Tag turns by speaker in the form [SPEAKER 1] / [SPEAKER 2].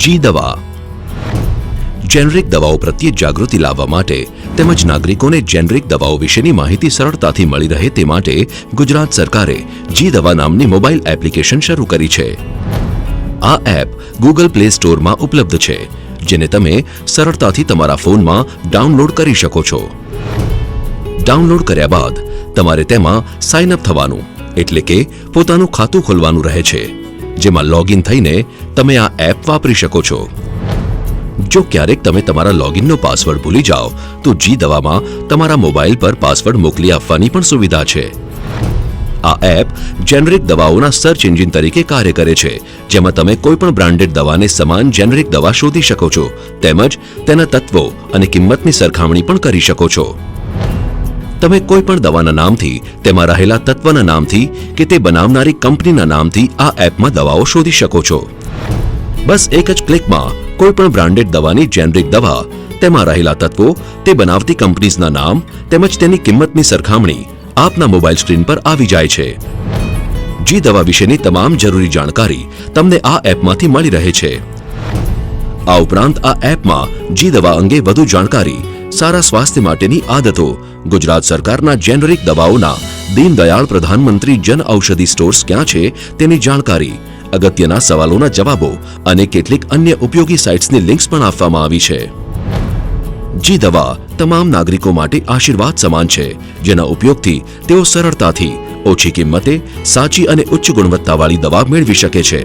[SPEAKER 1] જી દવા જેનરિક દવાઓ પ્રત્યે જાગૃતિ લાવવા માટે તેમજ નાગરિકોને જેનરિક દવાઓ વિશેની માહિતી સરળતાથી મળી રહે તે માટે ગુજરાત સરકારે જી દવા નામની મોબાઈલ એપ્લિકેશન શરૂ કરી છે। આ એપ ગૂગલ પ્લે સ્ટોરમાં ઉપલબ્ધ છે, જેને તમે સરળતાથી તમારા ફોનમાં ડાઉનલોડ કરી શકો છો। ડાઉનલોડ કર્યા બાદ તમારે તેમાં સાઇન અપ થવાનું એટલે કે પોતાનું ખાતું ખોલવાનું રહે છે, જેમાં લોગિન થઈને તમે આ એપ વાપરી શકો છો। જો ક્યારેક તમે તમારા લોગિનનો પાસવર્ડ ભૂલી જાઓ તો જી દવામાં તમારા મોબાઈલ પર પાસવર્ડ મોકલી આપવાની પણ સુવિધા છે। આ એપ જેનરિક દવાઓના સર્ચ એન્જિન તરીકે કાર્ય કરે છે, જેમાં તમે કોઈ પણ બ્રાન્ડેડ દવાને સમાન જેનરિક દવા શોધી શકો છો તેમજ તેના તત્વો અને કિંમતની સરખામણી પણ કરી શકો છો। તમે કોઈ પણ દવાના નામથી, તેમાં રહેલા તત્વના નામથી કે તે બનાવનારી કંપનીના નામથી આ એપમાં દવાઓ શોધી શકો છો। બસ એક જ ક્લિકમાં કોઈ પણ બ્રાન્ડેડ દવાની જેનરિક દવા, તેમાં રહેલા તત્વો, તે બનાવતી કંપનીઝના નામ તેમજ તેની કિંમતની સરખામણી આપના મોબાઈલ સ્ક્રીન પર આવી જાય છે। જી દવા વિશેની તમામ જરૂરી જાણકારી તમને આ એપમાંથી મળી રહે છે। આ ઉપરાંત આ એપમાં જી દવા અંગે વધુ જાણકારી, સારા સ્વાસ્થ્ય માટેની આદતો, ગુજરાત સરકારના જેનરિક દવાઓના દીનદયાળ પ્રધાનમંત્રી જન ઔષધિ સ્ટોર્સ ક્યાં છે તેની જાણકારી, અગત્યના સવાલોના જવાબો અને કેટલીક અન્ય ઉપયોગી સાઇટ્સની લિંક્સ પણ આપવામાં આવી છે। જી દવા તમામ નાગરિકો માટે આશીર્વાદ સમાન છે, જેના ઉપયોગથી તેઓ સરળતાથી ઓછી કિંમતે સાચી અને ઉચ્ચ ગુણવત્તાવાળી દવા મેળવી શકે છે।